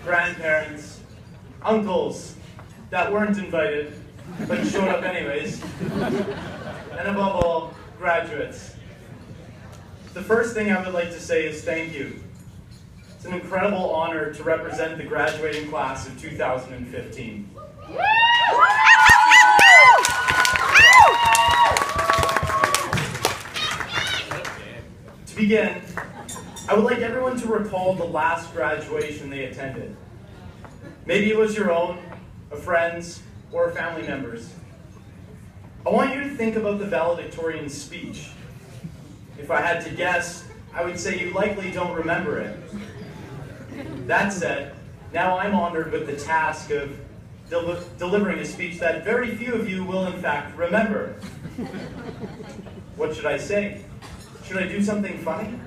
grandparents, uncles that weren't invited but showed up anyways, and above all, graduates. The first thing I would like to say is thank you. It's an incredible honor to represent the graduating class of 2015. To begin, I would like everyone to recall the last graduation they attended. Maybe it was your own, a friend's, or a family member's. I want you to think about the valedictorian speech. If I had to guess, I would say you likely don't remember it. That said, now I'm honored with the task of delivering a speech that very few of you will in fact remember. What should I say? Should I do something funny?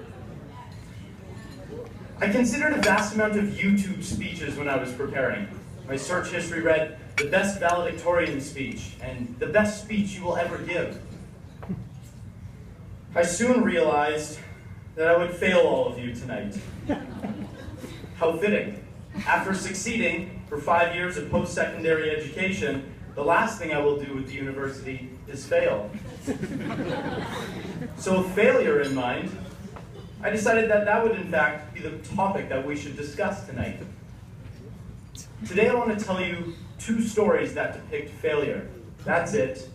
I considered a vast amount of YouTube speeches when I was preparing. My search history read, the best valedictorian speech, and the best speech you will ever give. I soon realized that I would fail all of you tonight. How fitting. After succeeding for 5 years of post-secondary education, the last thing I will do with the university is fail. So with failure in mind, I decided that that would in fact be the topic that we should discuss tonight. Today I want to tell you 2 stories that depict failure. That's it,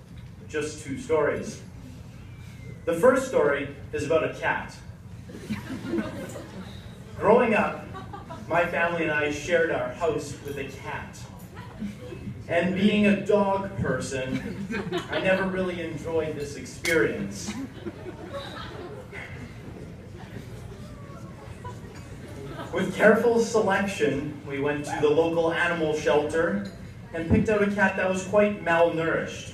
just 2 stories. The first story is about a cat. Growing up, my family and I shared our house with a cat. And being a dog person, I never really enjoyed this experience. With careful selection, we went to the local animal shelter and picked out a cat that was quite malnourished.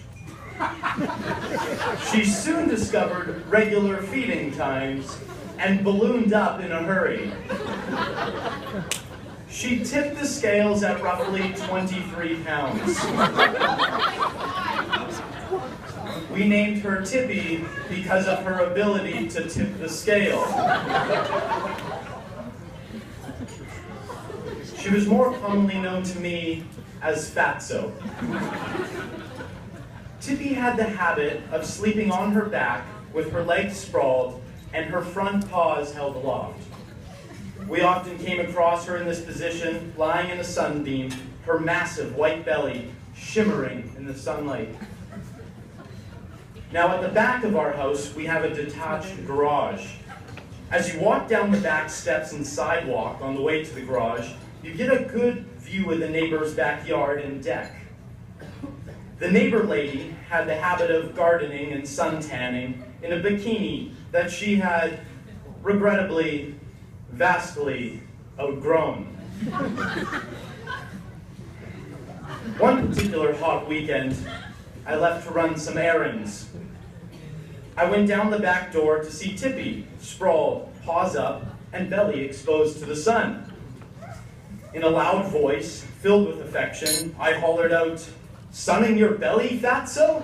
She soon discovered regular feeding times and ballooned up in a hurry. She tipped the scales at roughly 23 pounds. We named her Tippy because of her ability to tip the scale. She was more commonly known to me as Fatso. Tippy had the habit of sleeping on her back with her legs sprawled and her front paws held aloft. We often came across her in this position, lying in a sunbeam, her massive white belly shimmering in the sunlight. Now at the back of our house, we have a detached garage. As you walk down the back steps and sidewalk on the way to the garage, you get a good view of the neighbor's backyard and deck. The neighbor lady had the habit of gardening and suntanning in a bikini that she had, regrettably, vastly outgrown. One particular hot weekend, I left to run some errands. I went down the back door to see Tippy, sprawled, paws up, and belly exposed to the sun. In a loud voice, filled with affection, I hollered out, "Sunning your belly, Fatso?"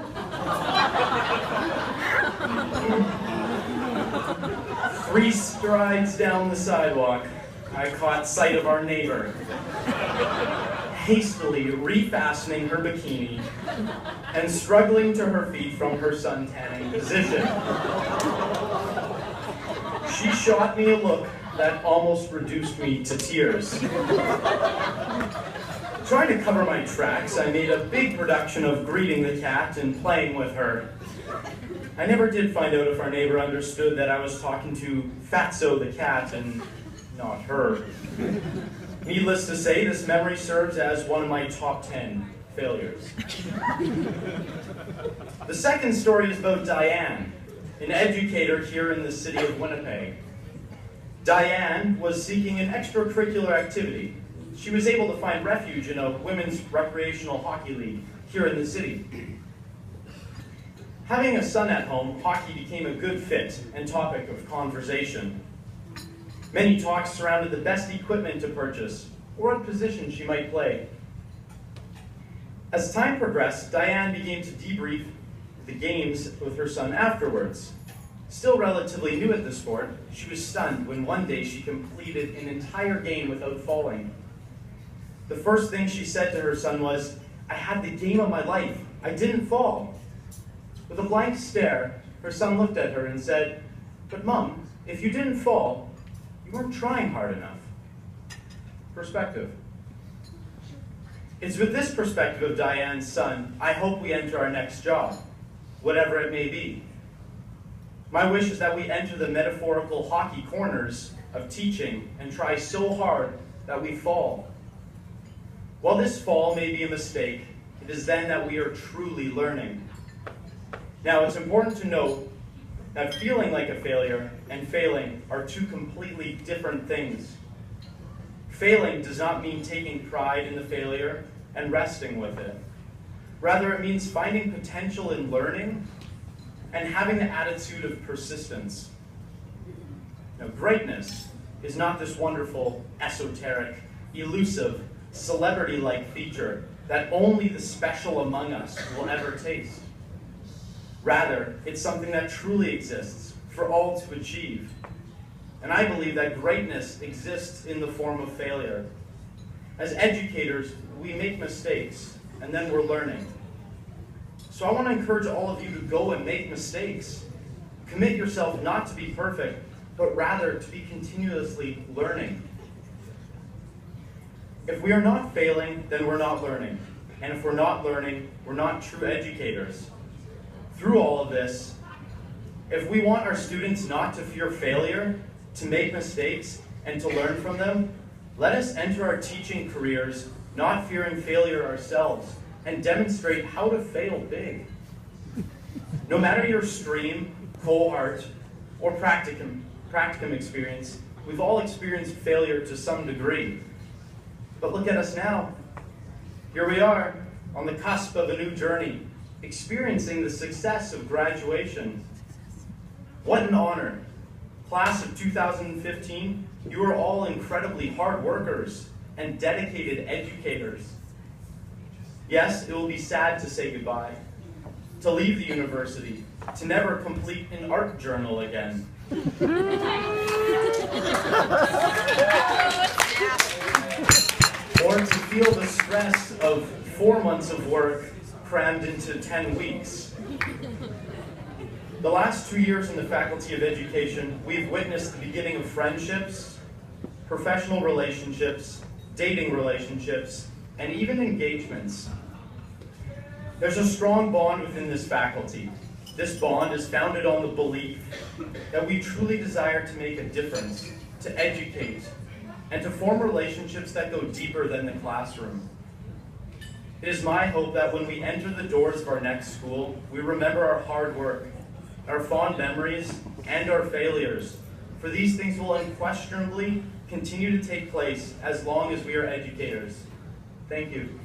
3 strides down the sidewalk, I caught sight of our neighbor, hastily refastening her bikini and struggling to her feet from her suntanning position. She shot me a look that almost reduced me to tears. Trying to cover my tracks, I made a big production of greeting the cat and playing with her. I never did find out if our neighbor understood that I was talking to Fatso the cat and not her. Needless to say, this memory serves as one of my top 10 failures. The second story is about Diane, an educator here in the city of Winnipeg. Diane was seeking an extracurricular activity. She was able to find refuge in a women's recreational hockey league here in the city. Having a son at home, hockey became a good fit and topic of conversation. Many talks surrounded the best equipment to purchase or what position she might play. As time progressed, Diane began to debrief the games with her son afterwards. Still relatively new at the sport, she was stunned when one day she completed an entire game without falling. The first thing she said to her son was, "I had the game of my life. I didn't fall." With a blank stare, her son looked at her and said, "But Mom, if you didn't fall, you weren't trying hard enough." Perspective. It's with this perspective of Diane's son, I hope we enter our next job, whatever it may be. My wish is that we enter the metaphorical hockey corners of teaching and try so hard that we fall. While this fall may be a mistake, it is then that we are truly learning. Now, it's important to note that feeling like a failure and failing are two completely different things. Failing does not mean taking pride in the failure and resting with it. Rather, it means finding potential in learning and having the attitude of persistence. Now, greatness is not this wonderful, esoteric, elusive, celebrity-like feature that only the special among us will ever taste. Rather, it's something that truly exists for all to achieve. And I believe that greatness exists in the form of failure. As educators, we make mistakes, and then we're learning. So I want to encourage all of you to go and make mistakes. Commit yourself not to be perfect, but rather to be continuously learning. If we are not failing, then we're not learning. And if we're not learning, we're not true educators. Through all of this, if we want our students not to fear failure, to make mistakes, and to learn from them, let us enter our teaching careers not fearing failure ourselves and demonstrate how to fail big. No matter your stream, cohort, or practicum experience, we've all experienced failure to some degree. But look at us now. Here we are, on the cusp of a new journey, experiencing the success of graduation. What an honor. Class of 2015, you are all incredibly hard workers and dedicated educators. Yes, it will be sad to say goodbye, to leave the university, to never complete an art journal again. Or to feel the stress of 4 months of work crammed into 10 weeks. The last 2 years in the Faculty of Education, we've witnessed the beginning of friendships, professional relationships, dating relationships, and even engagements. There's a strong bond within this faculty. This bond is founded on the belief that we truly desire to make a difference, to educate, and to form relationships that go deeper than the classroom. It is my hope that when we enter the doors of our next school, we remember our hard work, our fond memories, and our failures, for these things will unquestionably continue to take place as long as we are educators. Thank you.